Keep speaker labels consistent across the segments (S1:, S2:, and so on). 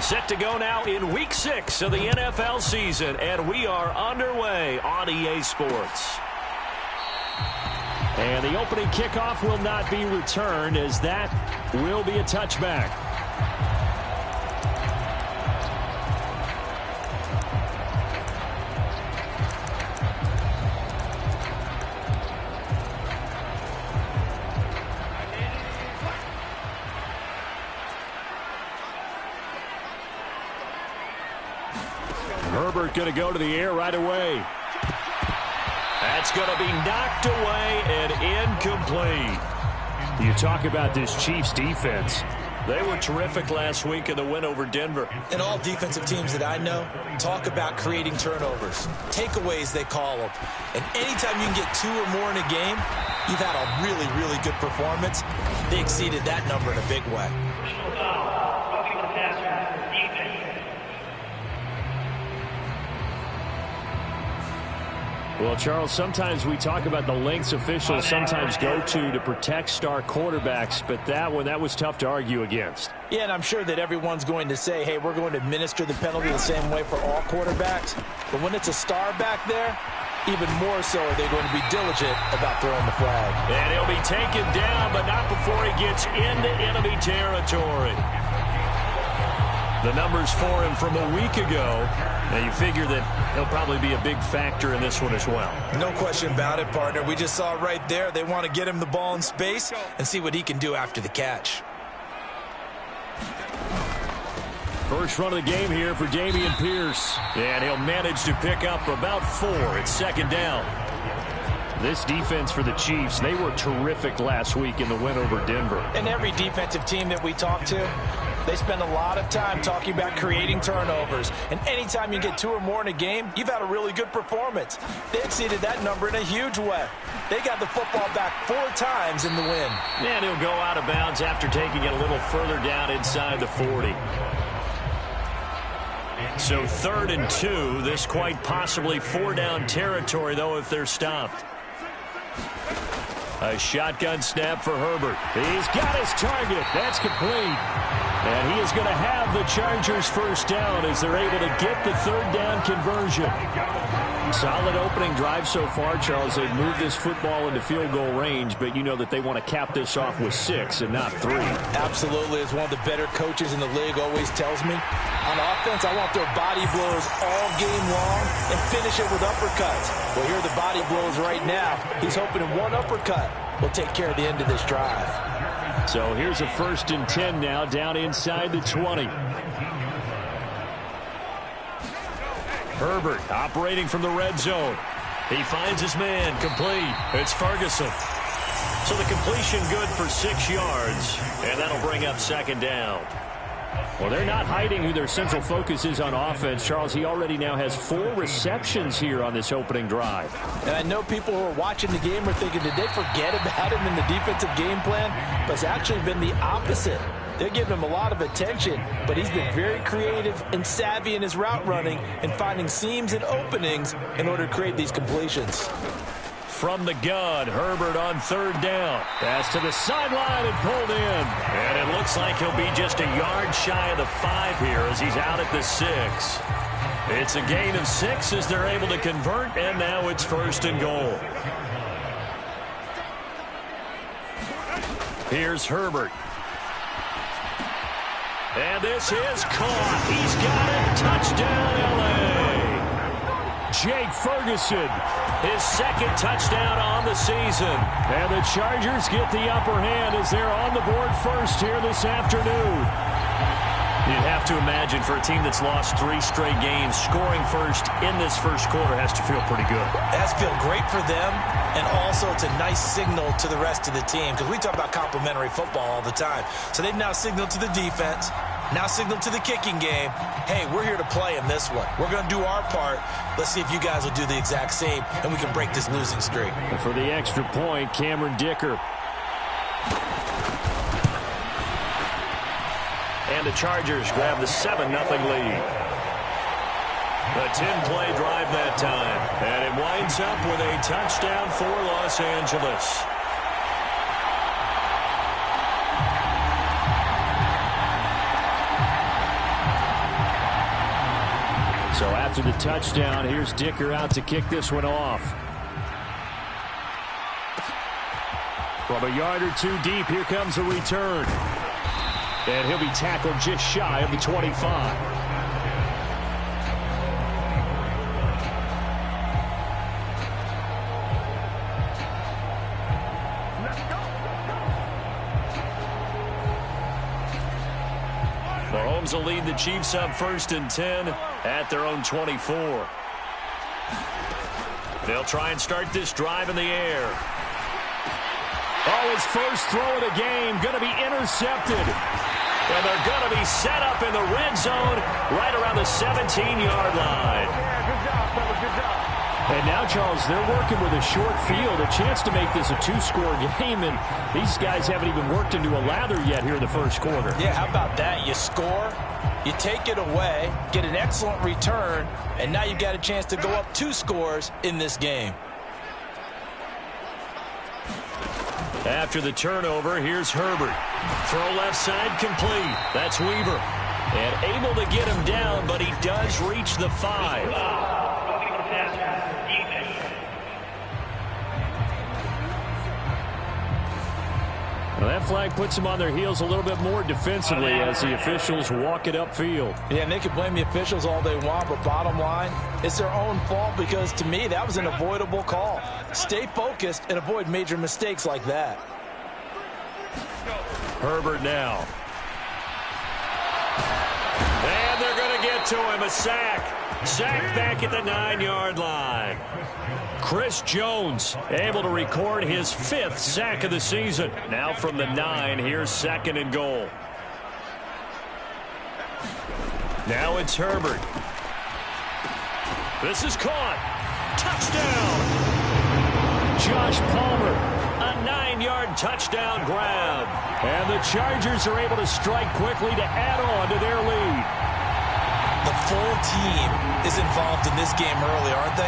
S1: Set to go now in Week 6 of the NFL season, and we are underway on EA Sports. And the opening kickoff will not be returned, as that will be a touchback. Herbert going to go to the air right away. That's going to be knocked away and incomplete. You talk about this Chiefs defense. They were terrific last week in the win over Denver.
S2: And all defensive teams that I know talk about creating turnovers. Takeaways, they call them. And anytime you can get 2 or more in a game, you've had a really, really good performance. They exceeded that number in a big way.
S1: Well, Charles, sometimes we talk about the lengths officials sometimes go to protect star quarterbacks, but that was tough to argue against.
S2: Yeah, and I'm sure that everyone's going to say, hey, we're going to administer the penalty the same way for all quarterbacks. But when it's a star back there, even more so are they going to be diligent about throwing the flag.
S1: And he'll be taken down, but not before he gets into enemy territory. The numbers for him from a week ago. Now, you figure that he'll probably be a big factor in this one as well.
S2: No question about it, partner. We just saw right there. They want to get him the ball in space and see what he can do after the catch.
S1: First run of the game here for Dameon Pierce. And he'll manage to pick up about 4. It's second down. This defense for the Chiefs, they were terrific last week in the win over Denver.
S2: And every defensive team that we talk to, they spend a lot of time talking about creating turnovers. And anytime you get 2 or more in a game, you've had a really good performance. They exceeded that number in a huge way. They got the football back 4 times in the win.
S1: And he'll go out of bounds after taking it a little further down inside the 40. So 3rd and 2. This quite possibly 4-down territory, though, if they're stopped. A shotgun snap for Herbert. He's got his target. That's complete. And he is going to have the Chargers first down as they're able to get the 3rd down conversion. Solid opening drive so far, Charles. They've moved this football into field goal range, but you know that they want to cap this off with 6 and not 3.
S2: Absolutely. As one of the better coaches in the league always tells me, on offense, I want their body blows all game long and finish it with uppercuts. Well, here are the body blows right now. He's hoping in one uppercut will take care of the end of this drive.
S1: So here's a 1st and 10 now, down inside the 20. Herbert operating from the red zone. He finds his man, complete. It's Ferguson. So the completion good for 6 yards, and that'll bring up 2nd down. Well, they're not hiding who their central focus is on offense. Charles, he already now has 4 receptions here on this opening drive.
S2: And I know people who are watching the game are thinking, did they forget about him in the defensive game plan? But it's actually been the opposite. They're giving him a lot of attention, but he's been very creative and savvy in his route running and finding seams and openings in order to create these completions.
S1: From the gun, Herbert on 3rd down. Pass to the sideline and pulled in. And it looks like he'll be just a yard shy of the 5 here as he's out at the 6. It's a gain of 6 as they're able to convert, and now it's 1st and goal. Here's Herbert. And this is caught. He's got it. Touchdown, L.A. Jake Ferguson, his 2nd touchdown on the season. And the Chargers get the upper hand as they're on the board first here this afternoon. You'd have to imagine for a team that's lost 3 straight games, scoring first in this first quarter has to feel pretty good.
S2: It has to feel great for them, and also it's a nice signal to the rest of the team, because we talk about complimentary football all the time. So they've now signaled to the defense, now signaled to the kicking game, hey, we're here to play in this one. We're going to do our part. Let's see if you guys will do the exact same, and we can break this losing streak.
S1: And for the extra point, Cameron Dicker. And the Chargers grab the 7-0 lead. A 10-play drive that time. And it winds up with a touchdown for Los Angeles. So after the touchdown, here's Dicker out to kick this one off. From a yard or two deep, here comes a return. And he'll be tackled just shy of the 25. Mahomes will lead the Chiefs up 1st and 10 at their own 24. They'll try and start this drive in the air. Oh, his first throw of the game going to be intercepted. And they're going to be set up in the red zone right around the 17-yard line.
S3: Yeah, good job, fellas, good job.
S1: And now, Charles, they're working with a short field, a chance to make this a 2-score game, and these guys haven't even worked into a lather yet here in the first quarter.
S2: Yeah, how about that? You score, you take it away, get an excellent return, and now you've got a chance to go up 2 scores in this game.
S1: After the turnover, here's Herbert. Throw left side complete. That's Weaver. And able to get him down, but he does reach the 5. Well, that flag puts them on their heels a little bit more defensively as the officials walk it upfield.
S2: Yeah, and they can blame the officials all they want, but bottom line, it's their own fault because, to me, that was an avoidable call. Stay focused and avoid major mistakes like that.
S1: Herbert now. And they're going to get to him. A sack. Sack back at the 9-yard line. Chris Jones able to record his 5th sack of the season. Now from the 9, here's 2nd and goal. Now it's Herbert. This is caught. Touchdown. Josh Palmer, a 9-yard touchdown grab. And the Chargers are able to strike quickly to add on to their lead.
S2: The full team is involved in this game early, aren't they?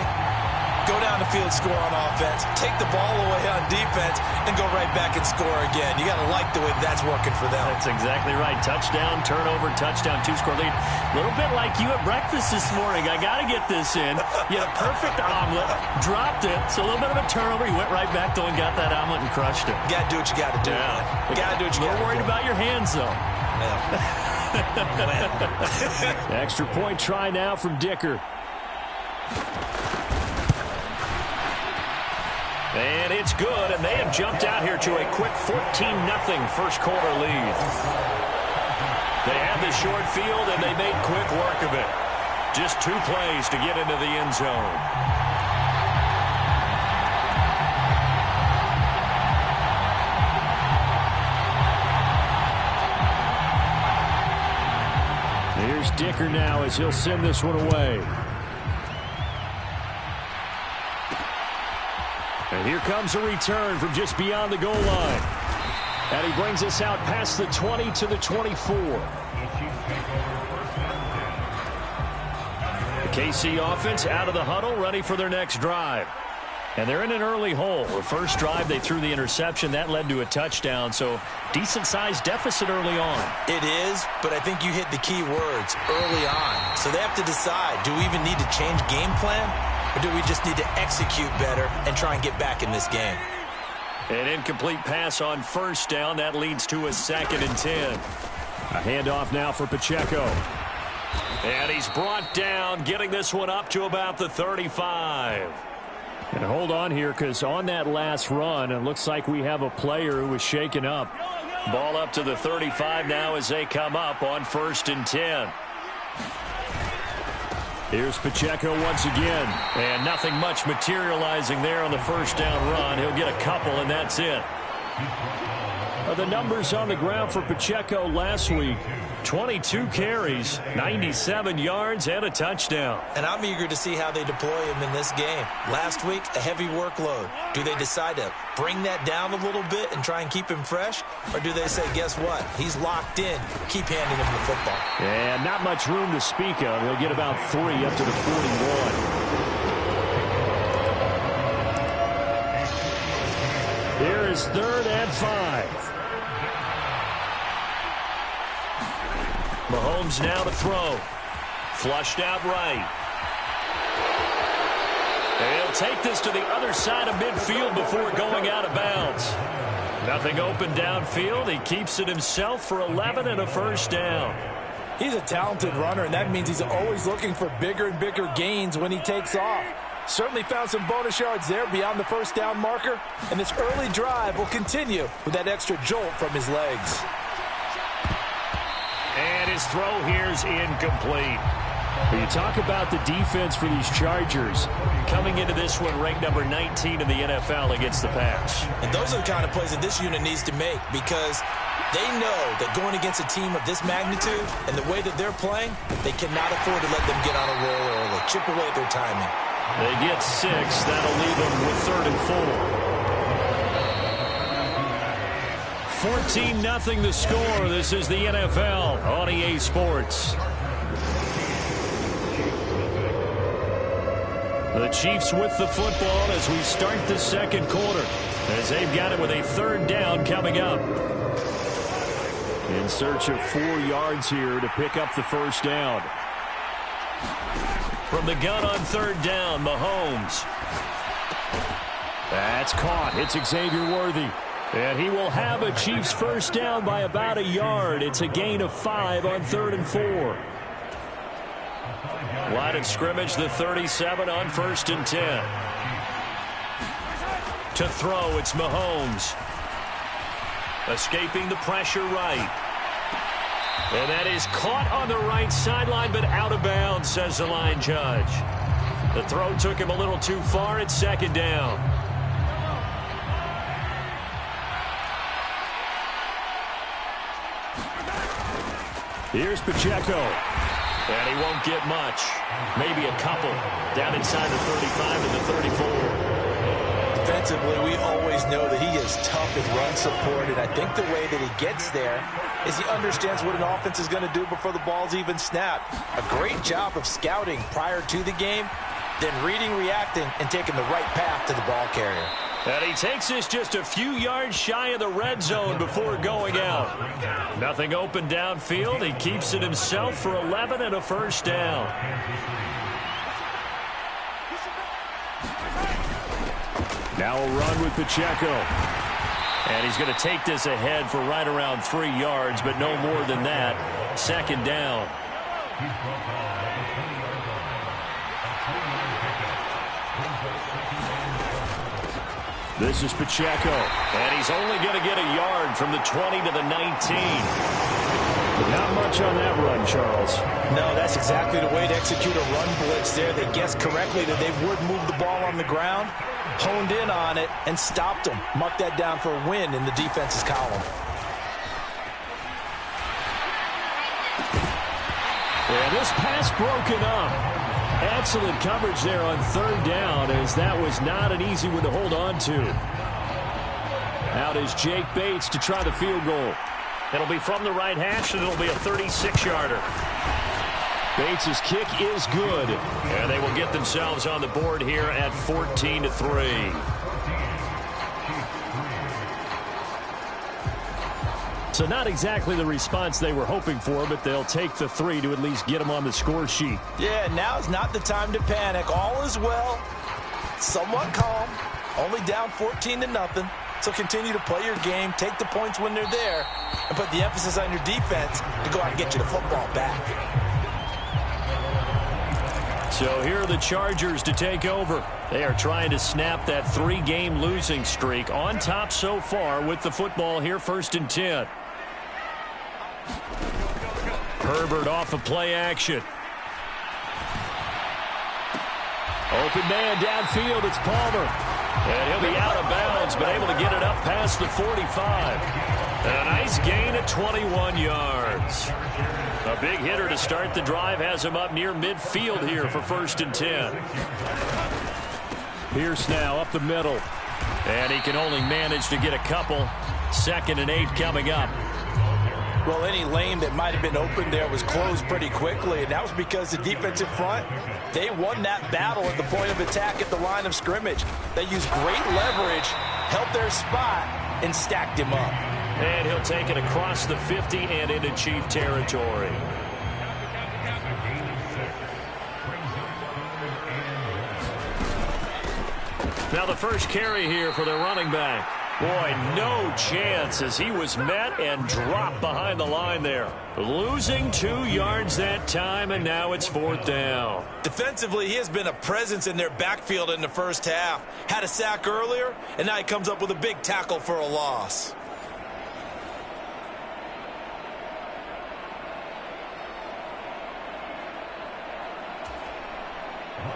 S2: Go down the field, score on offense, take the ball away on defense, and go right back and score again. You got to like the way that's working for them.
S1: That's exactly right. Touchdown, turnover, touchdown, 2-score lead. A little bit like you at breakfast this morning. I got to get this in. You had a perfect omelet, dropped it, so a little bit of a turnover. You went right back, though, and got that omelet and crushed it.
S2: You got to do what you got to do.
S1: Yeah.
S2: You got to do what you got to do.
S1: You're worried about your hands, though.
S2: Yeah.
S1: Extra point try now from Dicker. And it's good, and they have jumped out here to a quick 14-0 first quarter lead. They have the short field, and they made quick work of it. Just 2 plays to get into the end zone. Here's Dicker now as he'll send this one away. And here comes a return from just beyond the goal line. And he brings us out past the 20 to the 24. The KC offense out of the huddle, ready for their next drive. And they're in an early hole. The first drive, they threw the interception. That led to a touchdown, so decent-sized deficit early on.
S2: It is, but I think you hit the key words, early on. So they have to decide, do we even need to change game plan, or do we just need to execute better and try and get back in this game?
S1: An incomplete pass on first down. That leads to a 2nd and 10. A handoff now for Pacheco. And he's brought down, getting this one up to about the 35. And hold on here, because on that last run, it looks like we have a player who was shaken up. Ball up to the 35 now as they come up on 1st and 10. Here's Pacheco once again. And nothing much materializing there on the first down run. He'll get a couple, and that's it. The numbers on the ground for Pacheco last week. 22 carries, 97 yards, and a touchdown.
S2: And I'm eager to see how they deploy him in this game. Last week, a heavy workload. Do they decide to bring that down a little bit and try and keep him fresh? Or do they say, guess what? He's locked in. Keep handing him the football.
S1: And not much room to speak of. He'll get about 3 up to the 41. Here is 3rd and 5. Mahomes now to throw. Flushed out right. He'll take this to the other side of midfield before going out of bounds. Nothing open downfield. He keeps it himself for 11 and a first down.
S2: He's a talented runner, and that means he's always looking for bigger and bigger gains when he takes off. Certainly found some bonus yards there beyond the first down marker, and this early drive will continue with that extra jolt from his legs.
S1: And his throw here is incomplete. When you talk about the defense for these Chargers, coming into this one ranked number 19 in the NFL against the pass.
S2: And those are the kind of plays that this unit needs to make, because they know that going against a team of this magnitude and the way that they're playing, they cannot afford to let them get on a roll early. Chip away at their timing.
S1: They get 6. That'll leave them with 3rd and 4. 14-0 the score. This is the NFL on EA Sports. The Chiefs with the football as we start the second quarter, as they've got it with a 3rd down coming up. In search of 4 yards here to pick up the first down. From the gun on 3rd down, Mahomes. That's caught. It's Xavier Worthy. And he will have a Chiefs first down by about a yard. It's a gain of 5 on 3rd and 4. Line of scrimmage, the 37 on 1st and 10. To throw, it's Mahomes. Escaping the pressure right. And that is caught on the right sideline, but out of bounds, says the line judge. The throw took him a little too far. It's 2nd down. Here's Pacheco. And he won't get much. Maybe a couple. Down inside the 35 and the 34.
S2: Defensively, we always know that he is tough and run support, and I think the way that he gets there is he understands what an offense is going to do before the ball's even snapped. A great job of scouting prior to the game, then reading, reacting, and taking the right path to the ball carrier.
S1: And he takes this just a few yards shy of the red zone before going out. Nothing open downfield. He keeps it himself for 11 and a first down. Now a run with Pacheco. And he's going to take this ahead for right around 3 yards, but no more than that. 2nd down. This is Pacheco, and he's only going to get a yard from the 20 to the 19. Not much on that run, Charles.
S2: No, that's exactly the way to execute a run blitz there. They guessed correctly that they would move the ball on the ground, honed in on it, and stopped them. Mark that down for a win in the defense's column.
S1: And this pass broken up. Excellent coverage there on 3rd down, as that was not an easy one to hold on to. Out is Jake Bates to try the field goal. It'll be from the right hash, and it'll be a 36-yarder. Bates' kick is good, and they will get themselves on the board here at 14-3. So not exactly the response they were hoping for, but they'll take the 3 to at least get them on the score sheet.
S2: Yeah, now's not the time to panic. All is well. Somewhat calm. Only down 14-0. So continue to play your game, take the points when they're there, and put the emphasis on your defense to go out and get you the football back.
S1: So here are the Chargers to take over. They are trying to snap that 3-game losing streak. On top so far with the football here, 1st and 10. Herbert off of play action. Open man downfield, it's Palmer. And he'll be out of bounds, but able to get it up past the 45. And a nice gain of 21 yards. A big hitter to start the drive has him up near midfield here for 1st and 10. Pierce now up the middle. And he can only manage to get a couple. 2nd and 8 coming up.
S2: Well, any lane that might have been open there was closed pretty quickly, and that was because the defensive front, they won that battle at the point of attack at the line of scrimmage. They used great leverage, held their spot, and stacked him up.
S1: And he'll take it across the 50 and into Chief territory. Now the first carry here for their running back. Boy, no chance as he was met and dropped behind the line there. Losing 2 yards that time, and now it's 4th down.
S2: Defensively, he has been a presence in their backfield in the first half. Had a sack earlier, and now he comes up with a big tackle for a loss.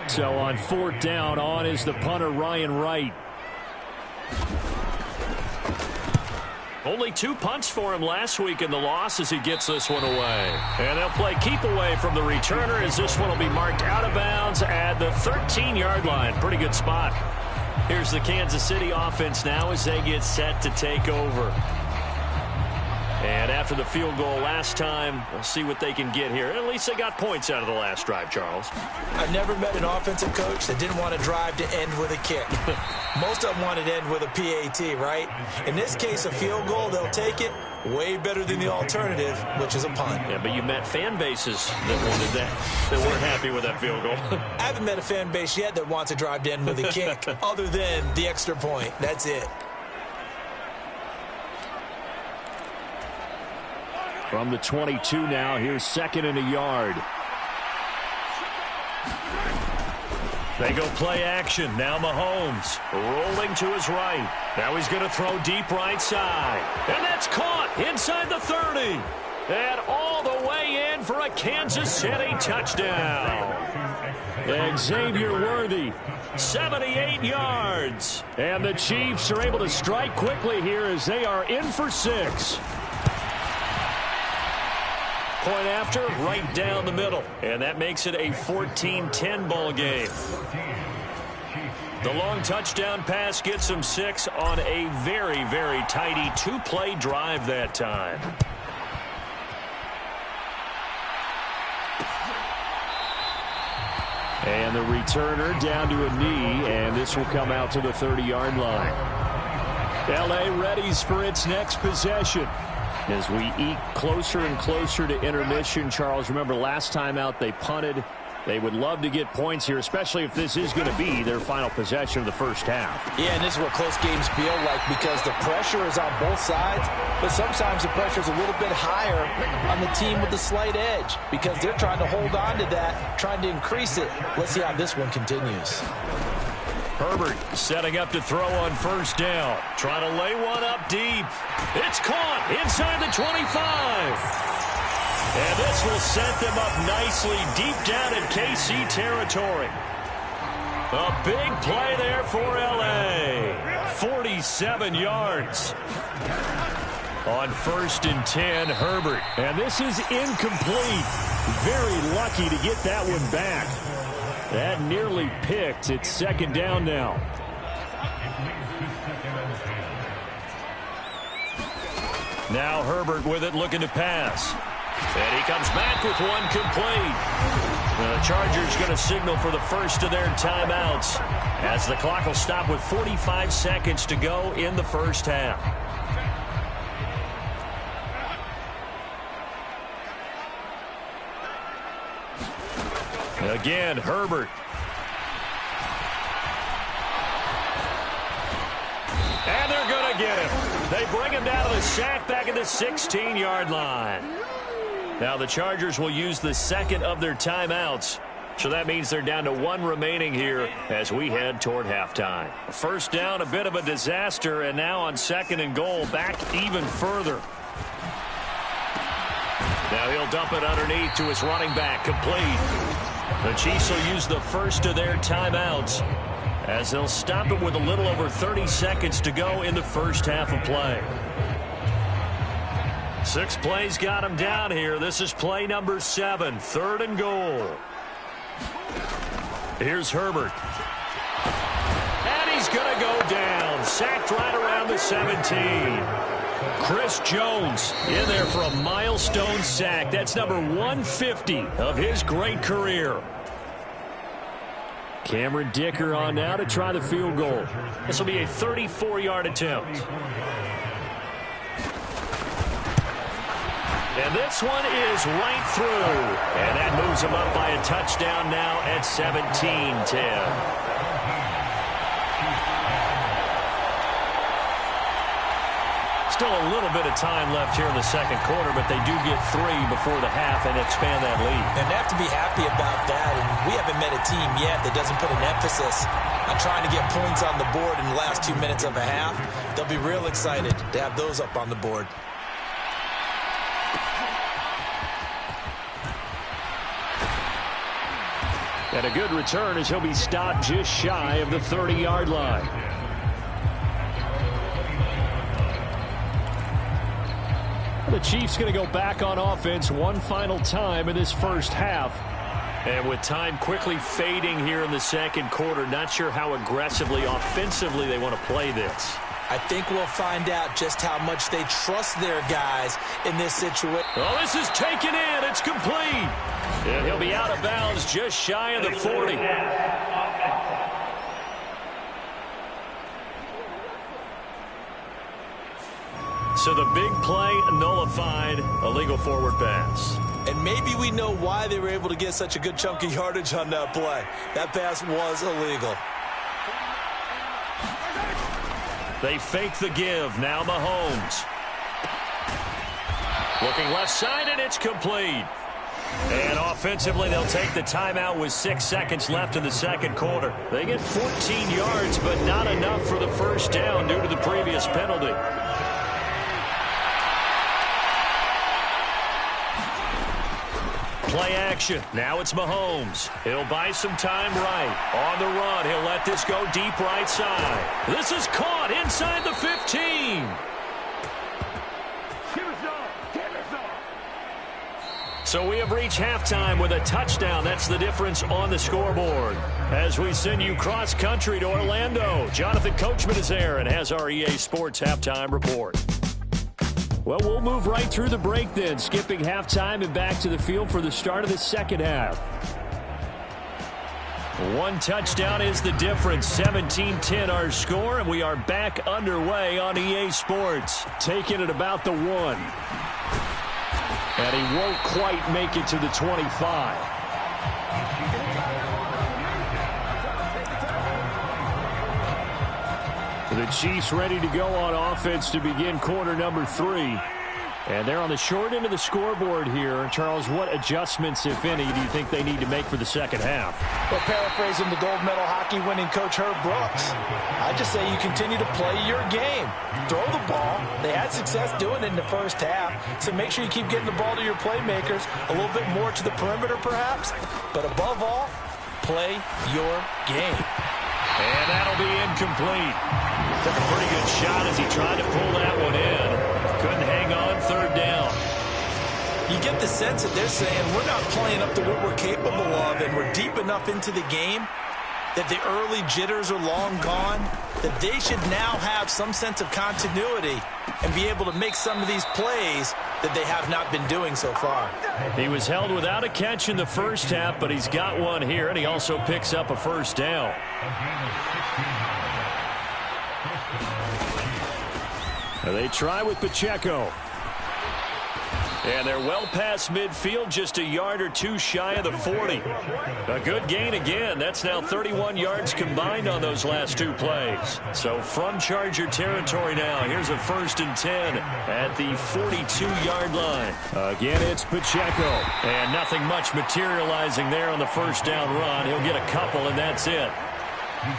S1: So on 4th down, on is the punter, Ryan Wright. Only 2 punts for him last week in the loss as he gets this one away. And they'll play keep away from the returner as this one will be marked out of bounds at the 13-yard line. Pretty good spot. Here's the Kansas City offense now as they get set to take over. And after the field goal last time, we'll see what they can get here. At least they got points out of the last drive, Charles.
S2: I've never met an offensive coach that didn't want to drive to end with a kick. Most of them wanted to end with a PAT, right? In this case, a field goal, they'll take it. Way better than the alternative, which is a punt.
S1: Yeah, but you met fan bases that wanted that weren't happy with that field goal.
S2: I haven't met a fan base yet that wants to drive to end with a kick other than the extra point. That's it.
S1: From the 22 now, here's 2nd and a yard. They go play action. Now Mahomes rolling to his right. Now he's going to throw deep right side. And that's caught inside the 30. And all the way in for a Kansas City touchdown. Xavier Worthy, 78 yards. And the Chiefs are able to strike quickly here as they are in for 6. Point after, right down the middle. And that makes it a 14-10 ball game. The long touchdown pass gets him 6 on a very, very tidy 2-play drive that time. And the returner down to a knee, and this will come out to the 30-yard line. L.A. readies for its next possession. As we eke closer and closer to intermission, Charles, remember last time out they punted. They would love to get points here, especially if this is going to be their final possession of the first half.
S4: Yeah, and this is what close games feel like because the pressure is on both sides, but sometimes the pressure is a little bit higher on the team with the slight edge because they're trying to hold on to that, trying to increase it. Let's see how this one continues.
S1: Herbert setting up to throw on 1st down. Trying to lay one up deep. It's caught inside the 25. And this will set them up nicely deep down in KC territory. A big play there for L.A. 47 yards. On 1st and 10, Herbert. And this is incomplete. Very lucky to get that one back. That nearly picked. It's 2nd down now. Now Herbert with it, looking to pass. And he comes back with one complete. The Chargers going to signal for the first of their timeouts as the clock will stop with 45 seconds to go in the first half. Again, Herbert. And they're going to get him. They bring him down to the sack back at the 16-yard line. Now the Chargers will use the 2nd of their timeouts. So that means they're down to 1 remaining here as we head toward halftime. 1st down, a bit of a disaster, and now on 2nd and goal, back even further. Now he'll dump it underneath to his running back, complete. The Chiefs will use the first of their timeouts as they'll stop it with a little over 30 seconds to go in the first half of play. 6 plays got him down here. This is play number 7, 3rd and goal. Here's Herbert. And he's going to go down. Sacked right around the 17. Chris Jones in there for a milestone sack. That's number 150 of his great career. Cameron Dicker on now to try the field goal. This will be a 34-yard attempt. And this one is right through. And that moves him up by a touchdown now at 17-10. Still a little bit of time left here in the second quarter, but they do get 3 before the half and expand that lead.
S2: And they have to be happy about that, and we haven't met a team yet that doesn't put an emphasis on trying to get points on the board in the last 2 minutes of a half. They'll be real excited to have those up on the board.
S1: And a good return as he'll be stopped just shy of the 30-yard line. The Chiefs going to go back on offense one final time in this first half. And with time quickly fading here in the second quarter, not sure how aggressively, offensively they want to play this.
S2: I think we'll find out just how much they trust their guys in this situation.
S1: Oh, this is taken in. It's complete. And he'll be out of bounds just shy of the 40. So the big play nullified, illegal forward pass.
S2: And maybe we know why they were able to get such a good chunk of yardage on that play. That pass was illegal.
S1: They fake the give. Now Mahomes. Looking left side, and it's complete. And offensively, they'll take the timeout with 6 seconds left in the second quarter. They get 14 yards, but not enough for the first down due to the previous penalty. Play action. Now it's Mahomes. He'll buy some time right. On the run, he'll let this go deep right side. This is caught inside the 15. So we have reached halftime with a touchdown. That's the difference on the scoreboard. As we send you cross-country to Orlando, Jonathan Coachman is there and has our EA Sports halftime report. Well, we'll move right through the break then, skipping halftime and back to the field for the start of the second half. One touchdown is the difference. 17-10 our score, and we are back underway on EA Sports. Taking it about the 1. And he won't quite make it to the 25. The Chiefs ready to go on offense to begin quarter number 3. And they're on the short end of the scoreboard here. Charles, what adjustments, if any, do you think they need to make for the second half?
S4: Well, paraphrasing the gold medal hockey winning coach Herb Brooks, I just say you continue to play your game. Throw the ball. They had success doing it in the first half, so make sure you keep getting the ball to your playmakers, a little bit more to the perimeter perhaps, but above all, play your game.
S1: And that'll be incomplete. Took a pretty good shot as he tried to pull that one in. Couldn't hang on, third down.
S2: You get the sense that they're saying we're not playing up to what we're capable of, and we're deep enough into the game that the early jitters are long gone, that they should now have some sense of continuity and be able to make some of these plays that they have not been doing so far.
S1: He was held without a catch in the first half, but he's got one here, and he also picks up a first down. They try with Pacheco. And they're well past midfield, just a yard or two shy of the 40. A good gain again. That's now 31 yards combined on those last 2 plays. So from Charger territory now, here's a 1st and 10 at the 42-yard line. Again, it's Pacheco. And nothing much materializing there on the first down run. He'll get a couple, and that's it.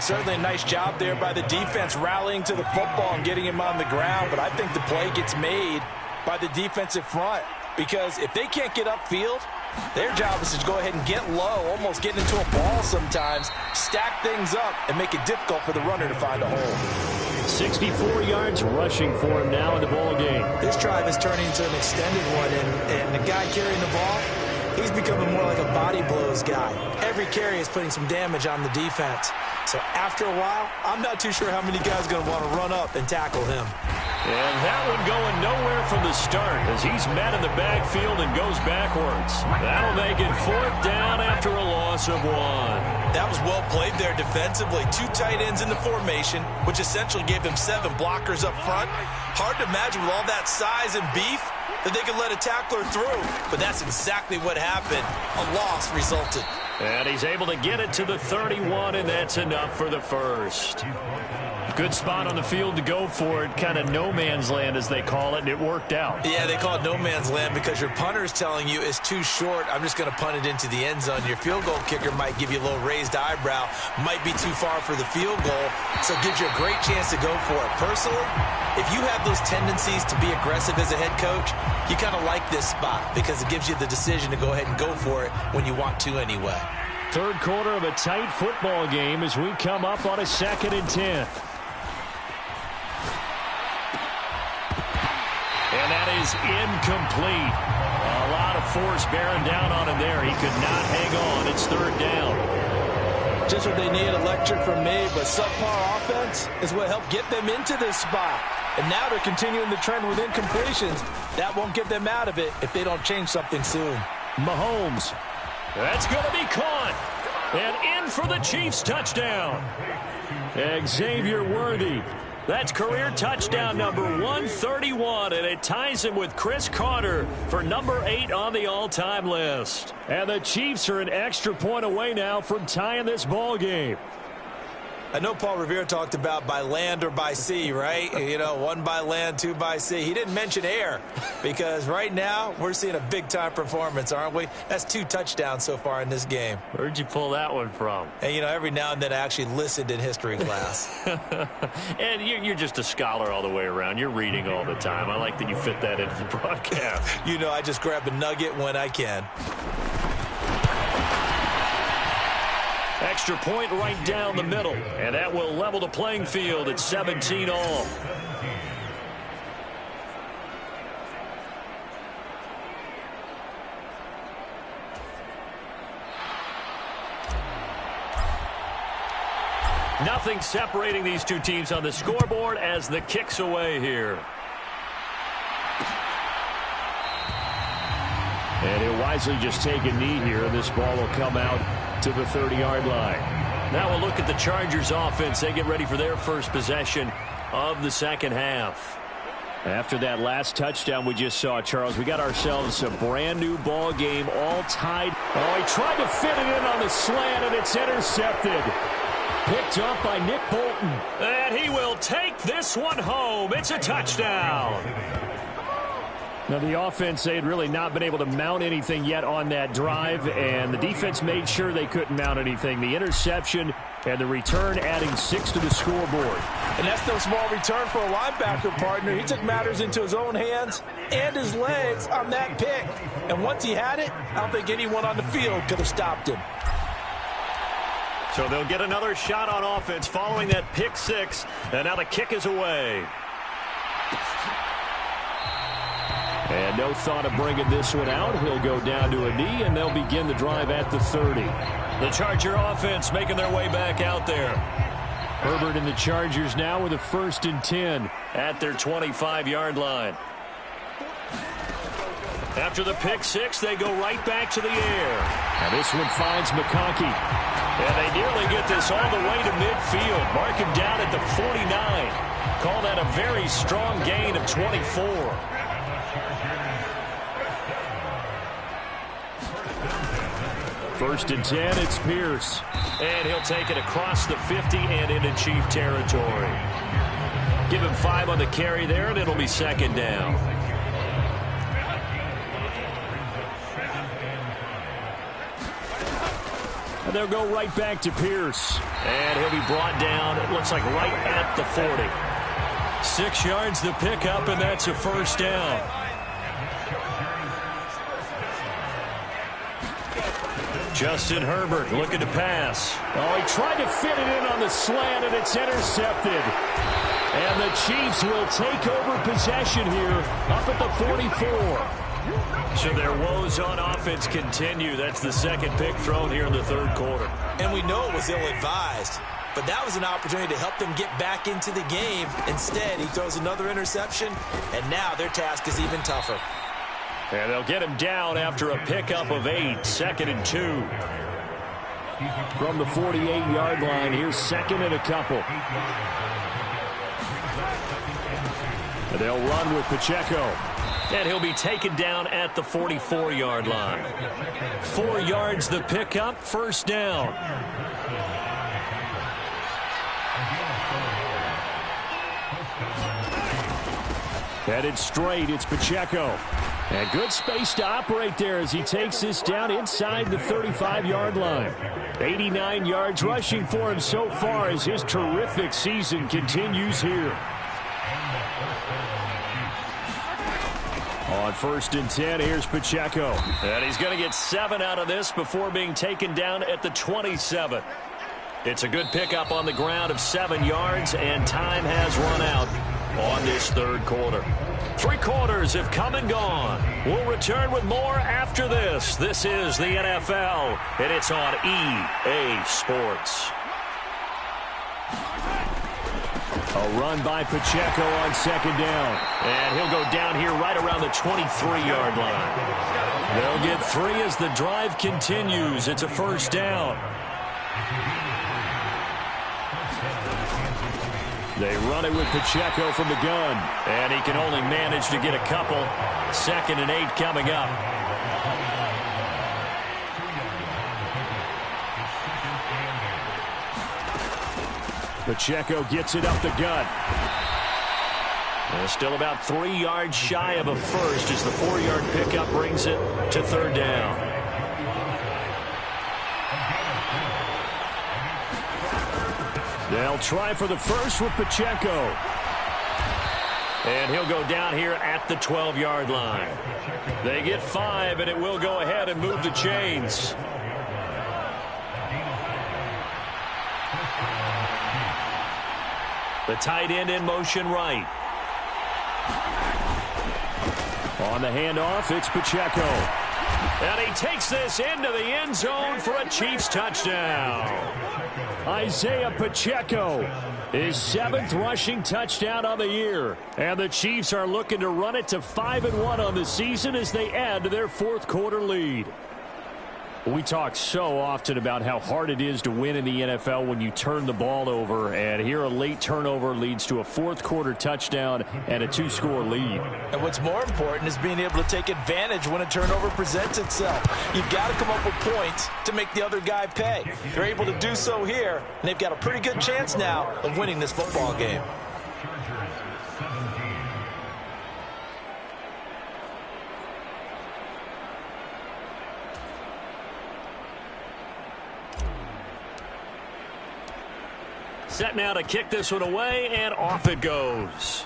S2: Certainly a nice job there by the defense rallying to the football and getting him on the ground, but I think the play gets made by the defensive front, because if they can't get upfield, their job is to go ahead and get low, almost getting into a ball sometimes, stack things up, and make it difficult for the runner to find a hole.
S1: 64 yards rushing for him now in the ball game.
S2: This drive is turning into an extended one, and the guy carrying the ball, he's becoming more like a body blows guy. Every carry is putting some damage on the defense. So after a while, I'm not too sure how many guys are going to want to run up and tackle him.
S1: And that one going nowhere from the start as he's met in the backfield and goes backwards. That'll make it 4th down after a loss of 1.
S2: That was well played there defensively. 2 tight ends in the formation, which essentially gave them 7 blockers up front. Hard to imagine with all that size and beef that they could let a tackler through, but that's exactly what happened. A loss resulted.
S1: And he's able to get it to the 31, and that's enough for the first. Good spot on the field to go for it, kind of no man's land as they call it, and it worked out.
S2: Yeah, they call it no man's land because your punter is telling you it's too short. I'm just going to punt it into the end zone. Your field goal kicker might give you a little raised eyebrow, might be too far for the field goal, so it gives you a great chance to go for it. Personally, if you have those tendencies to be aggressive as a head coach, you kind of like this spot because it gives you the decision to go ahead and go for it when you want to anyway.
S1: Third quarter of a tight football game as we come up on a 2nd and 10. And that is incomplete. A lot of force bearing down on him there. He could not hang on. It's 3rd down.
S4: Just what they need, electric from me, but subpar offense is what helped get them into this spot. And now they're continuing the trend with incompletions. That won't get them out of it if they don't change something soon.
S1: Mahomes. That's going to be caught. And in for the Chiefs touchdown. Xavier Worthy. That's career touchdown number 131, and it ties him with Chris Carter for number 8 on the all-time list. And the Chiefs are an extra point away now from tying this ball game.
S2: I know Paul Revere talked about by land or by sea, right? You know, 1 by land, 2 by sea. He didn't mention air because right now we're seeing a big-time performance, aren't we? That's 2 touchdowns so far in this game.
S1: Where'd you pull that one from?
S2: And, you know, every now and then I actually listened in history class.
S1: And you're just a scholar all the way around. You're reading all the time. I like that you fit that into the broadcast.
S2: You know, I just grab a nugget when I can.
S1: Extra point right down the middle, and that will level the playing field at 17 all. Nothing separating these two teams on the scoreboard as the kick's away here. And he'll wisely just take a knee here, and this ball will come out to the 30-yard line. Now we'll look at the Chargers offense. They get ready for their first possession of the second half. After that last touchdown we just saw, Charles, we got ourselves a brand new ball game, all tied. Oh, he tried to fit it in on the slant, and it's intercepted. Picked up by Nick Bolton. And he will take this one home. It's a touchdown. Now, the offense, they had really not been able to mount anything yet on that drive, and the defense made sure they couldn't mount anything. The interception and the return adding 6 to the scoreboard.
S4: And that's no small return for a linebacker partner. He took matters into his own hands and his legs on that pick. And once he had it, I don't think anyone on the field could have stopped him.
S1: So they'll get another shot on offense following that pick 6, and now the kick is away. And no thought of bringing this one out. He'll go down to a knee, and they'll begin the drive at the 30. The Charger offense making their way back out there. Herbert and the Chargers now with a 1st and 10 at their 25-yard line. After the pick 6, they go right back to the air. Now this one finds McConkey. And they nearly get this all the way to midfield. Mark him down at the 49. Call that a very strong gain of 24. First and 10, it's Pierce. And he'll take it across the 50 and into Chief territory. Give him 5 on the carry there, and it'll be 2nd down. And they'll go right back to Pierce. And he'll be brought down, it looks like right at the 40. 6 yards the pickup, and that's a 1st down. Justin Herbert looking to pass. Oh, he tried to fit it in on the slant, and it's intercepted. And the Chiefs will take over possession here up at the 44. So their woes on offense continue. That's the 2nd pick thrown here in the 3rd quarter.
S2: And we know it was ill-advised, but that was an opportunity to help them get back into the game. Instead, he throws another interception, and now their task is even tougher.
S1: And they'll get him down after a pickup of 8, 2nd and 2. From the 48-yard line, here's 2nd and a couple. And they'll run with Pacheco. And he'll be taken down at the 44-yard line. 4 yards the pickup, 1st down. Headed straight, it's Pacheco. And good space to operate there as he takes this down inside the 35-yard line. 89 yards rushing for him so far as his terrific season continues here. On 1st and 10, here's Pacheco. And he's going to get 7 out of this before being taken down at the 27. It's a good pickup on the ground of 7 yards, and time has run out on this third quarter. 3 quarters have come and gone. We'll return with more after this. This is the NFL, and it's on EA Sports. A run by Pacheco on 2nd down. And he'll go down here right around the 23-yard line. They'll get 3 as the drive continues. It's a 1st down. They run it with Pacheco from the gun. And he can only manage to get a couple. 2nd and 8 coming up. Pacheco gets it up the gut. Still about 3 yards shy of a first as the 4-yard pickup brings it to 3rd down. They'll try for the first with Pacheco. And he'll go down here at the 12-yard line. They get 5, and it will go ahead and move the chains. The tight end in motion right. On the handoff, it's Pacheco. And he takes this into the end zone for a Chiefs touchdown. Isaiah Pacheco, his 7th rushing touchdown on the year. And the Chiefs are looking to run it to 5-1 on the season as they add to their 4th quarter lead. We talk so often about how hard it is to win in the NFL when you turn the ball over, and here a late turnover leads to a 4th quarter touchdown and a 2-score lead.
S2: And what's more important is being able to take advantage when a turnover presents itself. You've got to come up with points to make the other guy pay. They're able to do so here, and they've got a pretty good chance now of winning this football game.
S1: Set now to kick this one away, and off it goes.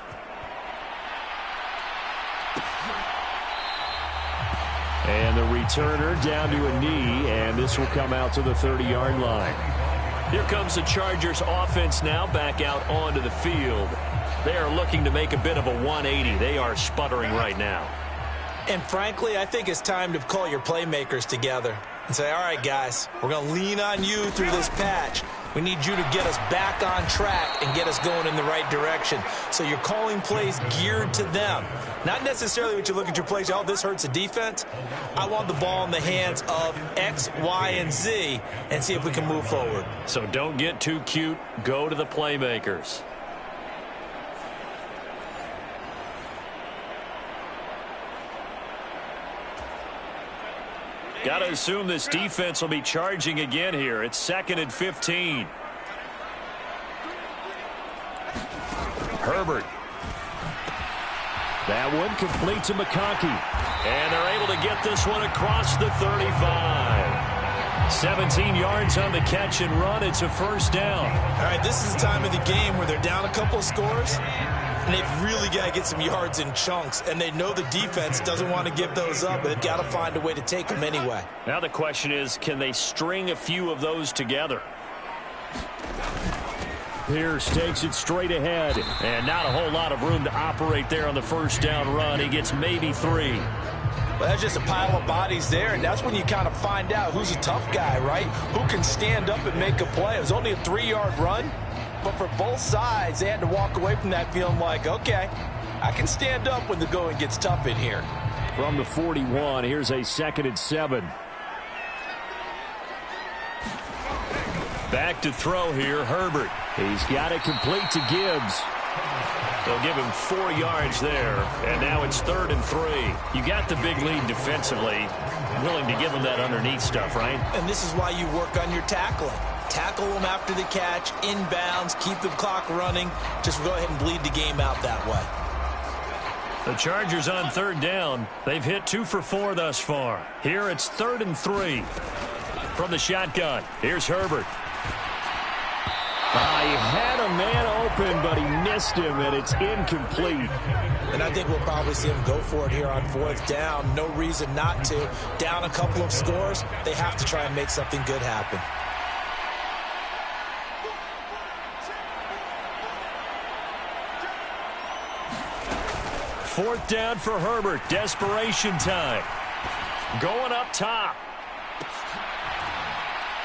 S1: And the returner down to a knee, and this will come out to the 30-yard line. Here comes the Chargers offense now back out onto the field. They are looking to make a bit of a 180. They are sputtering right now.
S2: And frankly, I think it's time to call your playmakers together and say, all right, guys, we're going to lean on you through this patch. We need you to get us back on track and get us going in the right direction. So you're calling plays geared to them. Not necessarily what you look at your plays, oh, this hurts the defense. I want the ball in the hands of X, Y, and Z and see if we can move forward.
S1: So don't get too cute. Go to the playmakers. Got to assume this defense will be charging again here. It's 2nd and 15. Herbert. That one complete to McConkey. And they're able to get this one across the 35. 17 yards on the catch and run. It's a 1st down.
S2: All right, this is the time of the game where they're down a couple of scores. And they've really got to get some yards in chunks. And they know the defense doesn't want to give those up. But they've got to find a way to take them anyway.
S1: Now the question is, can they string a few of those together? Pierce takes it straight ahead. And not a whole lot of room to operate there on the 1st down run. He gets maybe 3.
S2: Well, that's just a pile of bodies there. And that's when you kind of find out who's a tough guy, right? Who can stand up and make a play. It was only a 3-yard run. But for both sides, they had to walk away from that feeling like, okay, I can stand up when the going gets tough in here.
S1: From the 41, here's a 2nd and 7. Back to throw here, Herbert. He's got it complete to Gibbs. They'll give him 4 yards there, and now it's 3rd and 3. You got the big lead defensively, willing to give him that underneath stuff, right?
S2: And this is why you work on your tackling. Tackle them after the catch, inbounds, keep the clock running. Just go ahead and bleed the game out that way.
S1: The Chargers on third down. They've hit 2 for 4 thus far. Here it's 3rd and 3 from the shotgun. Here's Herbert. He had a man open, but he missed him, and it's incomplete.
S2: And I think we'll probably see him go for it here on 4th down. No reason not to. Down a couple of scores, they have to try and make something good happen.
S1: Fourth down for Herbert. Desperation time. Going up top.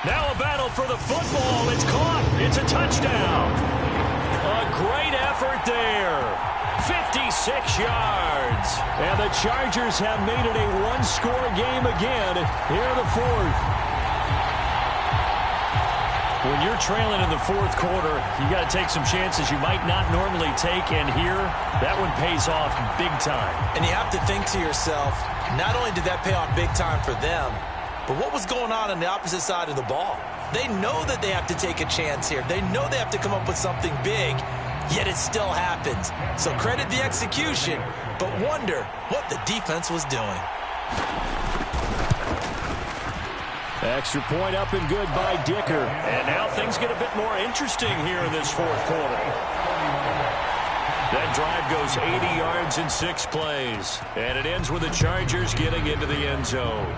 S1: Now a battle for the football. It's caught. It's a touchdown. A great effort there. 56 yards. And the Chargers have made it a one-score game again here in the 4th. When you're trailing in the 4th quarter, you got to take some chances you might not normally take, and here, that one pays off big time.
S2: And you have to think to yourself, not only did that pay off big time for them, but what was going on the opposite side of the ball? They know that they have to take a chance here. They know they have to come up with something big, yet it still happens. So credit the execution, but wonder what the defense was doing.
S1: Extra point up and good by Dicker. And now things get a bit more interesting here in this 4th quarter. That drive goes 80 yards in 6 plays. And it ends with the Chargers getting into the end zone.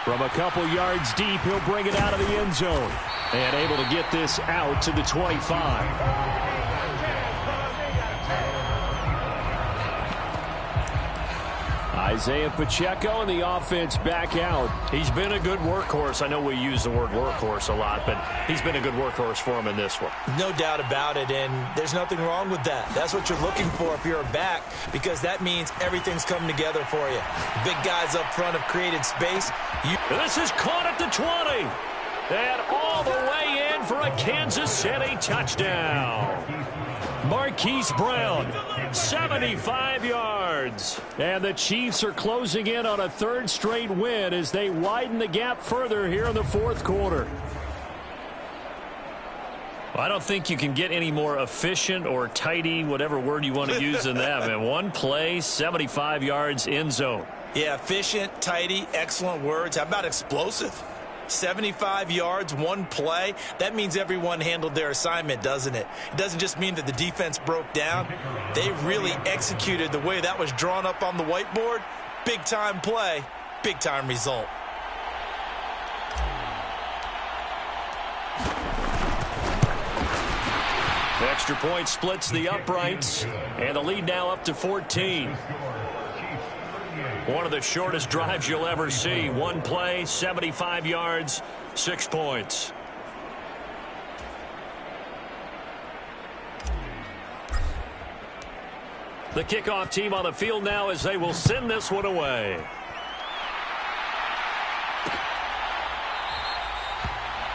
S1: From a couple yards deep, he'll bring it out of the end zone. And able to get this out to the 25. Isaiah Pacheco and the offense back out. He's been a good workhorse. I know we use the word workhorse a lot, but he's been a good workhorse for him in this one.
S2: No doubt about it, and there's nothing wrong with that. That's what you're looking for if you're a back, because that means everything's coming together for you. The big guys up front have created space.
S1: This is caught at the 20. And all the way in for a Kansas City touchdown. Marquise Brown, 75 yards. And the Chiefs are closing in on a 3rd straight win as they widen the gap further here in the 4th quarter. Well, I don't think you can get any more efficient or tidy, whatever word you want to use than that, man. One play, 75 yards, end zone.
S2: Yeah, efficient, tidy, excellent words. How about explosive? 75 yards, one play. That means everyone handled their assignment, doesn't it? It doesn't just mean that the defense broke down. They really executed the way that was drawn up on the whiteboard. Big-time play, big-time result.
S1: Extra point splits the uprights, and the lead now up to 14. One of the shortest drives you'll ever see. One play, 75 yards, 6 points. The kickoff team on the field now as they will send this one away.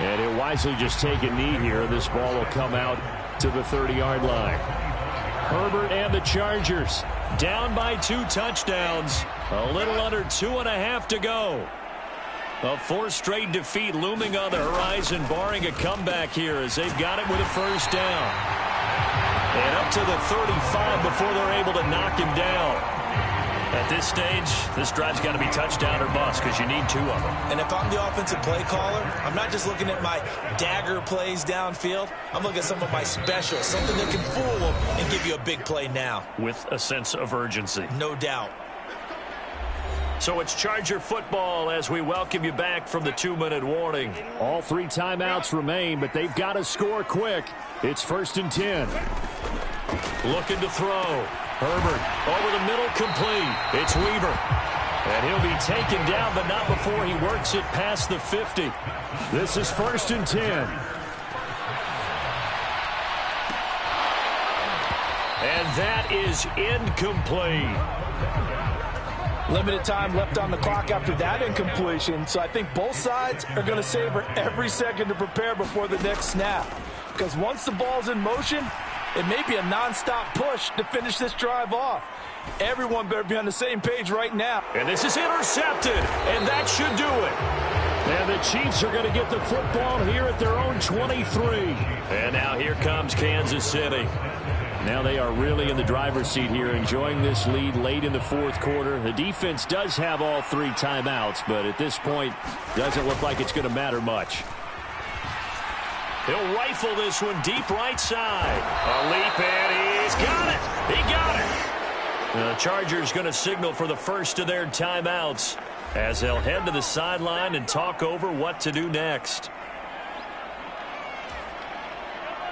S1: And he'll wisely just take a knee here. This ball will come out to the 30-yard line. Herbert and the Chargers down by 2 touchdowns. A little under 2.5 to go. A 4th straight defeat looming on the horizon, barring a comeback here as they've got it with a 1st down. And up to the 35 before they're able to knock him down. At this stage, this drive's got to be touchdown or bust because you need 2 of them.
S2: And if I'm the offensive play caller, I'm not just looking at my dagger plays downfield. I'm looking at some of my specials, something that can fool them and give you a big play now.
S1: With a sense of urgency.
S2: No doubt.
S1: So it's Charger football as we welcome you back from the 2-minute warning. All 3 timeouts remain, but they've got to score quick. It's 1st and 10. Looking to throw. Herbert over the middle, complete. It's Weaver. And he'll be taken down, but not before he works it past the 50. This is 1st and 10. And that is incomplete.
S5: Limited time left on the clock after that incompletion, so I think both sides are going to savor every second to prepare before the next snap. Because once the ball's in motion, it may be a nonstop push to finish this drive off. Everyone better be on the same page right now.
S1: And this is intercepted, and that should do it. And the Chiefs are going to get the football here at their own 23. And now here comes Kansas City. Now they are really in the driver's seat here, enjoying this lead late in the fourth quarter. The defense does have all 3 timeouts, but at this point, doesn't look like it's going to matter much. He'll rifle this one deep right side. A leap, and he's got it. He got it. The Chargers going to signal for the first of their timeouts as they'll head to the sideline and talk over what to do next.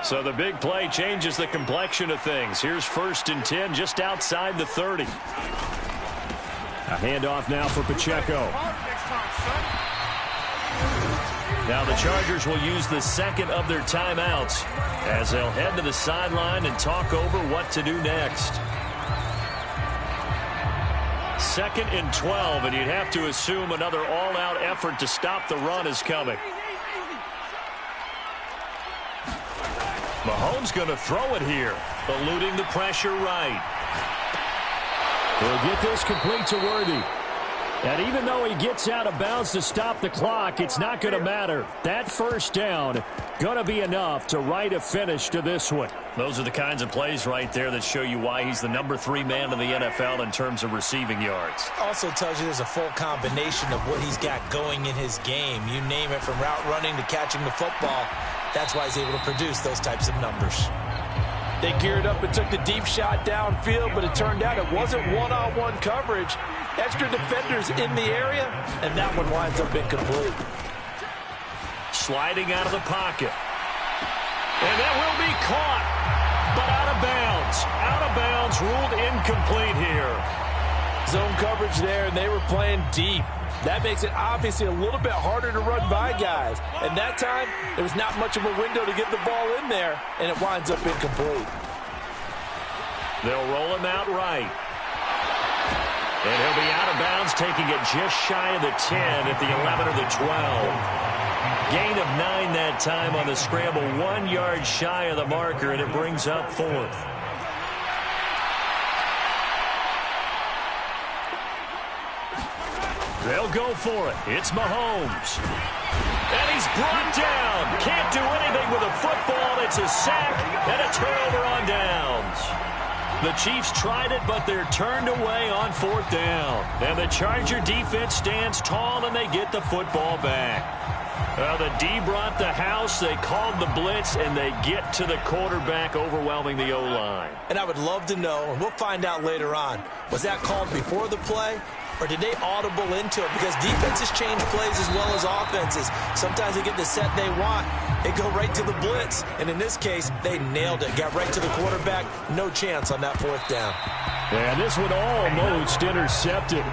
S1: So the big play changes the complexion of things. Here's 1st and 10 just outside the 30. A handoff now for Pacheco. Now the Chargers will use the second of their timeouts as they'll head to the sideline and talk over what to do next. 2nd and 12, and you'd have to assume another all-out effort to stop the run is coming. Mahomes going to throw it here, eluding the pressure right.
S5: He'll get this complete to Worthy. And even though he gets out of bounds to stop the clock, it's not going to matter. That first down going to be enough to write a finish to this one.
S1: Those are the kinds of plays right there that show you why he's the number 3 man in the NFL in terms of receiving yards.
S2: Also tells you there's a full combination of what he's got going in his game. You name it, from route running to catching the football. That's why he's able to produce those types of numbers.
S5: They geared up and took the deep shot downfield, but it turned out it wasn't one-on-one coverage. Extra defenders in the area, and that one winds up incomplete.
S1: Sliding out of the pocket. And that will be caught, but out of bounds. Out of bounds, ruled incomplete here.
S5: Zone coverage there, and they were playing deep. That makes it obviously a little bit harder to run by guys. And that time, there was not much of a window to get the ball in there, and it winds up incomplete.
S1: They'll roll him out right. And he'll be out of bounds, taking it just shy of the 10 at the 11 or the 12. Gain of 9 that time on the scramble, 1 yard shy of the marker, and it brings up 4th. They'll go for it. It's Mahomes. And he's brought down. Can't do anything with a football. It's a sack and a turnover on downs. The Chiefs tried it, but they're turned away on 4th down. And the Charger defense stands tall, and they get the football back. Well, the D brought the house. They called the blitz, and they get to the quarterback, overwhelming the O-line.
S2: And I would love to know, and we'll find out later on, was that called before the play, or did they audible into it? Because defenses change plays as well as offenses. Sometimes they get the set they want. They go right to the blitz. And in this case, they nailed it. Got right to the quarterback. No chance on that 4th down.
S1: And this one almost intercepted.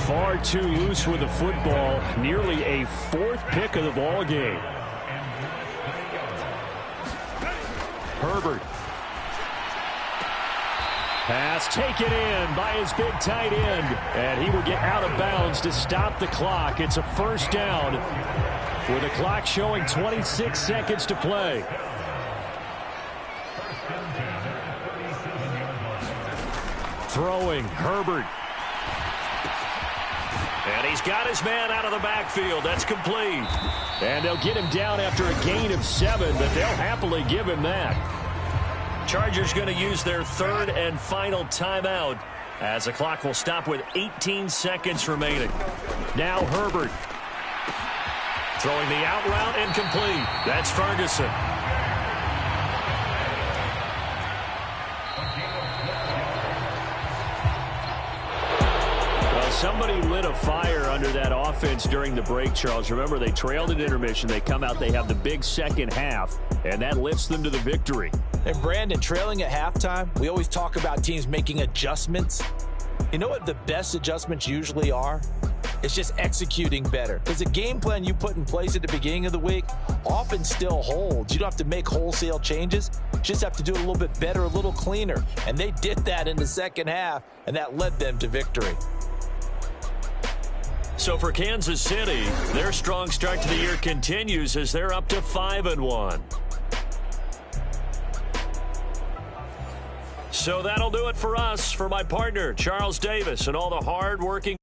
S1: Far too loose with the football. Nearly a 4th pick of the ball game. Herbert. Pass taken in by his big tight end. And he will get out of bounds to stop the clock. It's a 1st down with the clock showing 26 seconds to play. Throwing, Herbert. And he's got his man out of the backfield. That's complete. And they'll get him down after a gain of 7, but they'll happily give him that. Chargers going to use their 3rd and final timeout as the clock will stop with 18 seconds remaining. Now Herbert. Throwing the out route, incomplete. That's Ferguson. Well, somebody lit a fire under that offense during the break, Charles. Remember, they trailed at intermission. They come out, they have the big second half, and that lifts them to the victory.
S2: And Brandon, trailing at halftime, we always talk about teams making adjustments. You know what the best adjustments usually are? It's just executing better. Because the game plan you put in place at the beginning of the week often still holds. You don't have to make wholesale changes. You just have to do it a little bit better, a little cleaner. And they did that in the second half, and that led them to victory.
S1: So for Kansas City, their strong start to the year continues as they're up to 5-1. So that'll do it for us. For my partner, Charles Davis, and all the hard-working